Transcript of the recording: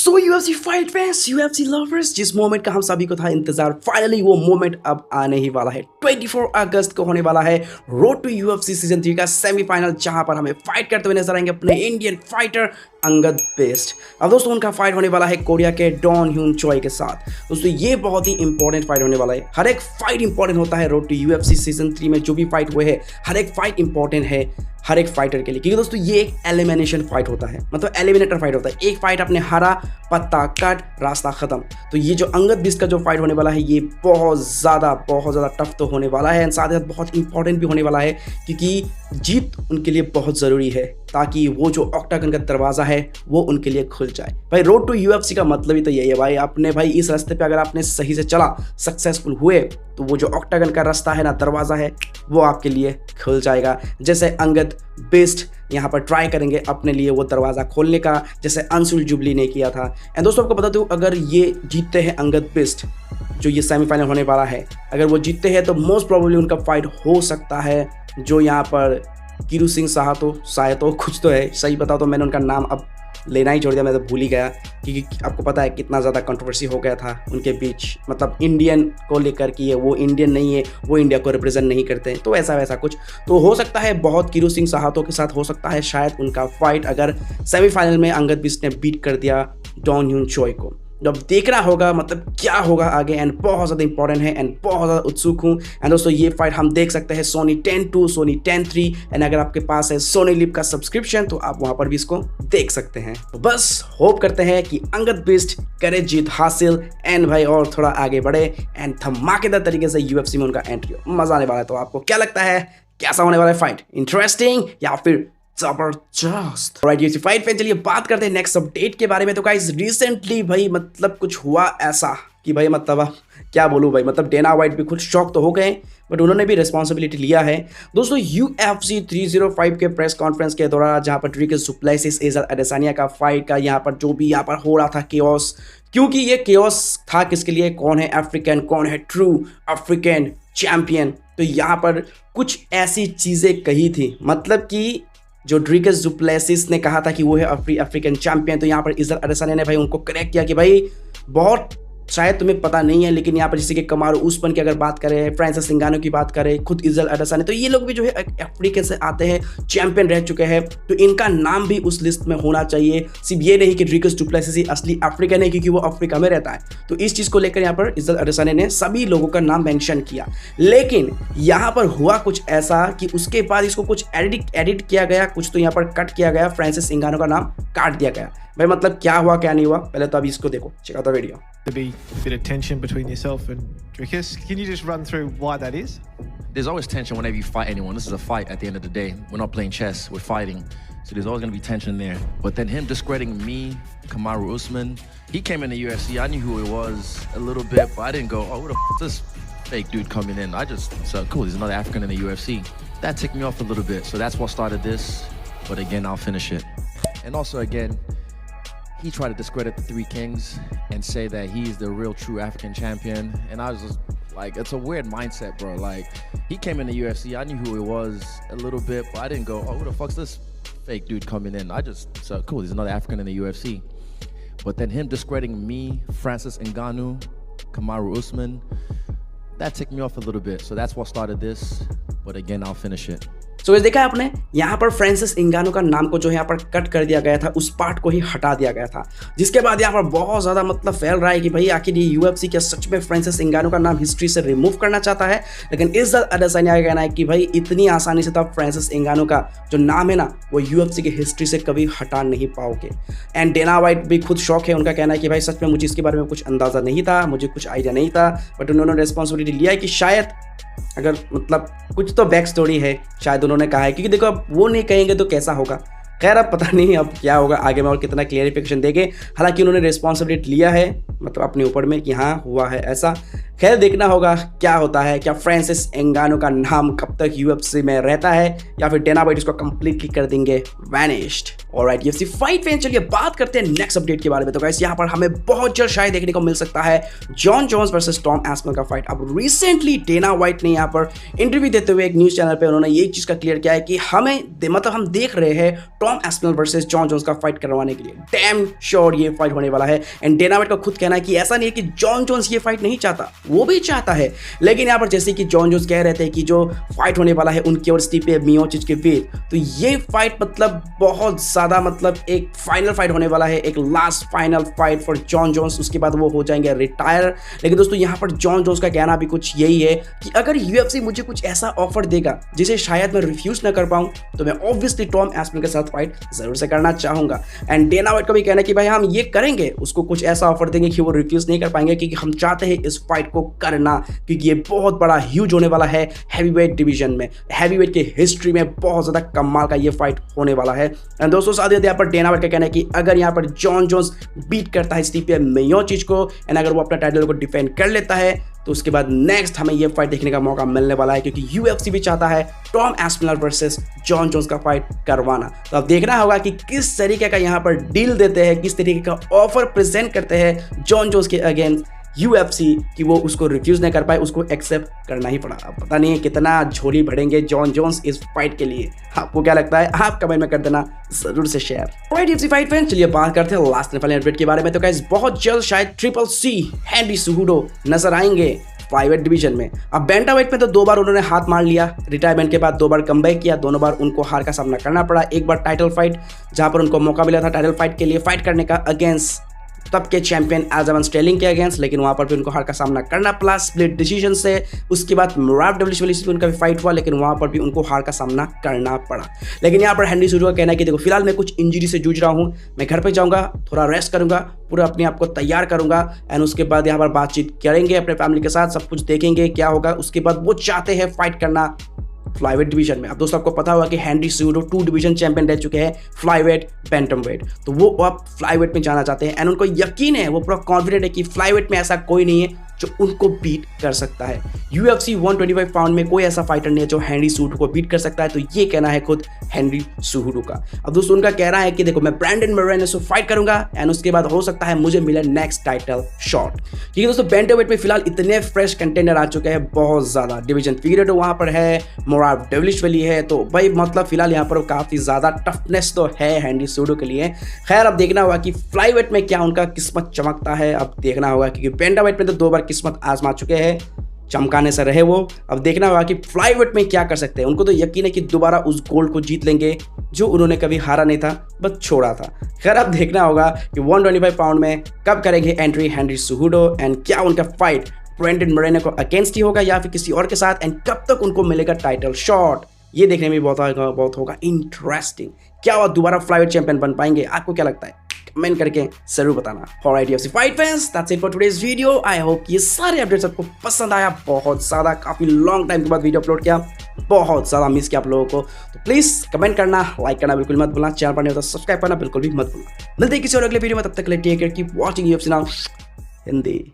सो UFC fight fans, UFC lovers, जिस moment का हम सभी को था इंतजार, फाइनली वो मोमेंट अब आने ही वाला है। 24 अगस्त को होने वाला है रोड टू यूएफसी सीजन 3 का सेमीफाइनल, जहां पर हमें फाइट करते हुए नजर आएंगे अपने इंडियन फाइटर अंगद बेस्ट। अब दोस्तों उनका फाइट होने वाला है कोरिया के डॉन ह्यून चोई के साथ। दोस्तों ये बहुत ही इंपॉर्टेंट फाइट होने वाला है। हर एक फाइट इंपॉर्टेंट होता है रोड टू यूएफसी सीजन 3 में। जो भी फाइट हुए हैं हर एक फाइट इंपॉर्टेंट है हर एक फाइटर के लिए, क्योंकि दोस्तों ये एक एलिमिनेशन फाइट होता है, मतलब एलिमिनेटर फाइट होता है। एक फाइट आपने हरा, पत्ता कट, रास्ता खत्म। तो ये जो अंगद बिस्ट का जो फाइट होने वाला है ये बहुत ज़्यादा टफ तो होने वाला है, साथ ही साथ बहुत इंपॉर्टेंट भी होने वाला है, क्योंकि जीत उनके लिए बहुत ज़रूरी है ताकि वो जो ऑक्टागन का दरवाज़ा है वो उनके लिए खुल जाए। भाई रोड टू यूएफसी का मतलब ही तो यही है भाई। आपने भाई इस रास्ते पे अगर आपने सही से चला, सक्सेसफुल हुए, तो वो जो ऑक्टागन का रास्ता है ना, दरवाज़ा है, वो आपके लिए खुल जाएगा। जैसे अंगद बेस्ट यहाँ पर ट्राई करेंगे अपने लिए वो दरवाज़ा खोलने का, जैसे अंशुल जुबली ने किया था। एंड दोस्तों आपको बता दूँ, अगर ये जीतते हैं अंगद बेस्ट, जो ये सेमीफाइनल होने वाला है, अगर वो जीतते हैं तो मोस्ट प्रोबेबली उनका फाइट हो सकता है जो यहाँ पर कीरू सिंह साहतो कुछ तो है, सही बताओ तो मैंने उनका नाम अब लेना ही छोड़ दिया, मैं तो भूल ही गया, क्योंकि आपको पता है कितना ज़्यादा कंट्रोवर्सी हो गया था उनके बीच, मतलब इंडियन को लेकर कि ये वो इंडियन नहीं है, वो इंडिया को रिप्रेजेंट नहीं करते हैं, तो ऐसा वैसा कुछ तो हो सकता है। बहुत कीरू सिंह साहतो के साथ हो सकता है शायद उनका फाइट, अगर सेमीफाइनल में अंगद बिस्ट ने बीट कर दिया डॉन ह्यून चोई को। जब देखना होगा मतलब क्या होगा आगे, एंड बहुत ज़्यादा इंपॉर्टेंट है एंड बहुत ज़्यादा उत्सुक हूँ। एंड दोस्तों ये फाइट हम देख सकते हैं सोनी 10-2, सोनी 10-3, एंड अगर आपके पास है सोनी लिव का सब्सक्रिप्शन तो आप वहाँ पर भी इसको देख सकते हैं। तो बस होप करते हैं कि अंगद बिस्ट करे जीत हासिल एंड भाई और थोड़ा आगे बढ़े एंड धमाकेदार तरीके से यूएफसी में उनका एंट्री हो, मज़ा आने वाला है। तो आपको क्या लगता है, कैसा होने वाला है फाइट, इंटरेस्टिंग या फिर जबरदस्त? राइट यूएफसी फाइट फैन, चलिए बात करते हैं नेक्स्ट अपडेट के बारे में। तो गाइस रिसेंटली भाई मतलब कुछ हुआ ऐसा कि भाई मतलब क्या बोलूँ भाई, मतलब डेना वाइट भी खुद शॉक तो हो गए, बट उन्होंने भी रिस्पॉन्सिबिलिटी लिया है। दोस्तों यूएफसी 305 के प्रेस कॉन्फ्रेंस के दौरान, जहाँ पर ड्रिकस डुप्लेसिस इज़राइल अडेसानिया का फाइट का यहाँ पर जो भी यहाँ पर हो रहा था केओस, क्योंकि ये केओस था किसके लिए, कौन है अफ्रीकन, कौन है ट्रू अफ्रीकन चैंपियन। तो यहाँ पर कुछ ऐसी चीज़ें कही थी, मतलब कि जो ड्रिकस डुप्लेसिस ने कहा था कि वो है अफ्रीकन चैंपियन, तो यहाँ पर इज़राइल अडेसानिया ने भाई उनको करेक्ट किया कि भाई बहुत शायद तुम्हें पता नहीं है, लेकिन यहाँ पर जैसे कि कमारू उस्मान की अगर बात करें, फ्रांसिस इंगानो की बात करें, खुद इज़राइल अडेसानिया, तो ये लोग भी जो है अफ्रीका से आते हैं, चैंपियन रह चुके हैं, तो इनका नाम भी उस लिस्ट में होना चाहिए। सिर्फ ये नहीं कि ड्रिकस डुप्लेसिस ही असली अफ्रीकन है क्योंकि वो अफ्रीका में रहता है। तो इस चीज़ को लेकर यहाँ पर इज़राइल अडेसानिया ने सभी लोगों का नाम मेंशन किया, लेकिन यहाँ पर हुआ कुछ ऐसा कि उसके बाद इसको कुछ एडिट किया गया, कुछ तो यहाँ पर कट किया गया, फ्रांसिस इंगानो का नाम काट दिया गया। भाई मतलब क्या हुआ क्या नहीं हुआ, पहले तो अभी इसको देखो, check out the video. To be a bit of tension between yourself and Dricus. Can you just run through why that is? There's always tension whenever you fight anyone. This is a fight at the end of the day. We're not playing chess, we're fighting. So there's always going to be tension there. But then him discrediting me, Kamaru Usman, he came in the UFC. I knew who he was a little bit, but I didn't go, oh, who the f is this fake dude coming in? I just said, cool, he's another African in the UFC. That ticked me off a little bit. So that's what started this. But again, I'll finish it. And also, again, he tried to discredit the Three Kings and say that he's the real true African champion. And I was just like, it's a weird mindset, bro. Like, he came in the UFC. I knew who he was a little bit, but I didn't go, oh, who the fuck's this fake dude coming in? I just said, cool, he's another African in the UFC. But then him discrediting me, Francis Ngannou, Kamaru Usman, that ticked me off a little bit. So that's what started this. But again, I'll finish it. सो इस देखा आपने, यहाँ पर Francis इंगानो का नाम को जो यहाँ पर कट कर दिया गया था, उस पार्ट को ही हटा दिया गया था, जिसके बाद यहाँ पर बहुत ज़्यादा मतलब फैल रहा है कि भाई आखिर ये यूएफसी क्या सच में फ्रांसिस इंगानो का नाम हिस्ट्री से रिमूव करना चाहता है। लेकिन इज़राइल अडेसानिया का कहना है कि भाई इतनी आसानी से तो आप फ्रांसिस इंगानो का जो नाम है ना, वो यूएफसी की हिस्ट्री से कभी हटा नहीं पाओगे। एंड डेना वाइट भी खुद शौक है, उनका कहना है कि भाई सच में मुझे इसके बारे में कुछ अंदाज़ा नहीं था, मुझे कुछ आइडिया नहीं था, बट उन्होंने रिस्पॉन्सिबिलिटी लिया है कि शायद अगर मतलब कुछ तो बैक स्टोरी है, शायद उन्होंने कहा है, क्योंकि देखो अब वो नहीं कहेंगे तो कैसा होगा। खैर अब पता नहीं अब क्या होगा आगे में और कितना क्लियरिफिकेशन देंगे। हालांकि उन्होंने रिस्पॉन्सिबिलिटी लिया है मतलब अपने ऊपर में कि हाँ हुआ है ऐसा। खैर देखना होगा क्या होता है, क्या फ्रांसिस एंगानो का नाम कब तक यूएफसी में रहता है या फिर डेना वाइट इसको कंप्लीटली कर देंगे vanished. Alright UFC fight fan, चलिए बात करते हैं नेक्स्ट अपडेट के बारे में। तो गाइस यहाँ पर हमें बहुत जल्द शायद देखने को मिल सकता है जॉन जोन्स वर्सेस टॉम एस्पनल का फाइट। अब रिसेंटली डेना वाइट ने यहाँ पर इंटरव्यू देते हुए एक न्यूज चैनल पे उन्होंने ये चीज का क्लियर किया है कि मतलब हम देख रहे हैं टॉम एस्पनल वर्सेस जॉन जोन्स का फाइट करवाने के लिए। डैम श्योर ये फाइट होने वाला है। एंड डेना वाइट का खुद कहना है कि ऐसा नहीं है कि जॉन जोन्स ये फाइट नहीं चाहता, वो भी चाहता है, लेकिन यहाँ पर जैसे कि जॉन जोन्स कह रहे थे कि जो फाइट होने वाला है उनके और स्टिपे मियोचिच के बीच, तो ये फाइट मतलब बहुत ज्यादा मतलब एक फाइनल फाइट होने वाला है, एक last final fight for Jon Jones. उसके बाद वो हो जाएंगे रिटायर। लेकिन दोस्तों यहाँ पर जॉन जोन्स का कहना भी कुछ यही है कि अगर यूएफसी मुझे कुछ ऐसा ऑफर देगा जिसे शायद मैं रिफ्यूज ना कर पाऊं, तो मैं ऑब्वियसली टॉम एस्पनल के साथ फाइट जरूर से करना चाहूंगा। एंड डेना वाइट का भी कहना है कि भाई हम ये करेंगे, उसको कुछ ऐसा ऑफर देंगे कि वो रिफ्यूज नहीं कर पाएंगे, क्योंकि हम चाहते हैं इस फाइट को करना, क्योंकि ये बहुत बड़ा ह्यूज होने वाला है हैवीवेट डिवीजन में, हैवीवेट की हिस्ट्री में बहुत ज्यादा कमाल का ये फाइट होने वाला है। एंड दोस्तों साथ ही यहाँ पर डेना वाइट का कहना है कि अगर यहाँ पर जॉन जोन्स बीट करता है स्टिपे मियोचिच को एंड अगर वो अपना टाइटल को डिफेंड कर लेता है, तो उसके बाद नेक्स्ट हमें ये फाइट देखने का मौका मिलने वाला है, क्योंकि यूएफसी भी चाहता है टॉम एस्पनल वर्सेस जॉन जोन्स का फाइट करवाना। तो अब देखना होगा कि किस तरीके का यहाँ पर डील देते हैं, किस तरीके का ऑफर प्रेजेंट करते हैं जॉन जोन्स के अगेंस्ट यूएफसी कि वो उसको रिफ्यूज नहीं कर पाए, उसको एक्सेप्ट करना ही पड़ा। अब पता नहीं है कितना झोली भरेंगे जॉन जोन्स इस फाइट के लिए। आपको क्या लगता है आप कमेंट में कर देना जरूर से share. Right UFC fight fan, चलिए बात करते हैं लास्ट फाइनल अपडेट के बारे में। तो गाइस बहुत जल्द शायद ट्रिपल सी हेनरी सुहुडो नजर आएंगे प्राइवेट डिवीजन में। अब बैंटावेट में तो 2 बार उन्होंने हाथ मार लिया, रिटायरमेंट के बाद 2 बार कमबैक किया, दोनों बार उनको हार का सामना करना पड़ा। एक बार टाइटल फाइट जहां पर उनको मौका मिला था टाइटल फाइट के लिए फाइट करने का अगेंस्ट तब के चैंपियन एल्जामन स्टेर्लिंग के अगेंस्ट, लेकिन वहां पर भी उनको हार का सामना करना पड़ा स्प्लिट डिसीजन से। उसके बाद मुराफ डब्ल्यूडब्ल्यूई में उनका भी फाइट हुआ, लेकिन वहां पर भी उनको हार का सामना करना पड़ा। लेकिन यहाँ पर हेनरी सुहुडो का कहना है कि देखो फिलहाल मैं कुछ इंजरी से जूझ रहा हूँ, मैं घर पे जाऊंगा, थोड़ा रेस्ट करूंगा, पूरा अपने आप को तैयार करूंगा एंड उसके बाद यहाँ पर बातचीत करेंगे अपने फैमिली के साथ, सब कुछ देखेंगे क्या होगा। उसके बाद वो चाहते हैं फाइट करना फ्लाईवेट डिवीजन में। अब दोस्तों आपको पता होगा कि हेनरी सुहुडो 2 डिवीजन चैंपियन रह चुके हैं, फ्लाईवेट बैंटमवेट, तो वो अब फ्लाईवेट में जाना चाहते हैं एंड उनको यकीन है, वो पूरा कॉन्फिडेंट है कि फ्लाईवेट में ऐसा कोई नहीं है जो उनको बीट कर सकता है। यूएफसी 125 पाउंड में कोई ऐसा फाइटर नहीं है जो हेनरी सुहुडो को बीट कर सकता है, तो ये कहना है खुद हेनरी सुहुडो का। अब दोस्तों उनका कहना है कि देखो मैं ब्रैंडन मोरेनो से फाइट करूंगा एंड उसके बाद हो सकता है मुझे मिले नेक्स्ट टाइटल शॉट, क्योंकि दोस्तों बैंटमवेट में फिलहाल इतने फ्रेश कंटेंडर आ चुके हैं बहुत ज्यादा। डिवीजन फिगरेटो वहां पर है, मुराफ डब्ल्यूडब्ल्यूई है, तो भाई मतलब फिलहाल यहाँ पर काफी ज्यादा टफनेस तो है हेनरी सुहुडो के लिए। खैर अब देखना होगा कि फ्लाईवेट में क्या उनका किस्मत चमकता है, अब देखना होगा, क्योंकि बैंटमवेट में तो 2 बार किस्मत आजमा चुके हैं, चमकाने से रहे वो। अब देखना होगा कि फ्लाईवेट में क्या कर सकते हैं। उनको तो यकीन है कि दोबारा उस गोल्ड को जीत लेंगे जो उन्होंने कभी हारा नहीं था, बस छोड़ा था। खैर अब देखना होगा कि 125 पाउंड में कब करेंगे एंट्री हेनरी सुहुडो एंड क्या उनका फाइट ब्रैंडन मोरेनो को अगेंस्ट ही होगा या फिर किसी और के साथ, एंड कब तक उनको मिलेगा टाइटल शॉट। ये देखने में बहुत होगा इंटरेस्टिंग। क्या वो दोबारा फ्लाईवेट चैंपियन बन पाएंगे? आपको क्या लगता है? कमेंट करके जरूर बताना। Alright UFC fight fans, that's it for today's video. I hope ये सारे अपडेट्स आपको पसंद आया। बहुत ज्यादा काफी लॉन्ग टाइम के बाद वीडियो अपलोड किया, बहुत ज्यादा मिस किया आप लोगों को, तो प्लीज कमेंट करना, लाइक करना बिल्कुल मत भूलना, चैनल पर नहीं होता सब्सक्राइब करना बिल्कुल भी मत भूलना। मिलते हैं किसी और अगले वीडियो में, तब तक के लिए take care, keep watching UFC now Hindi.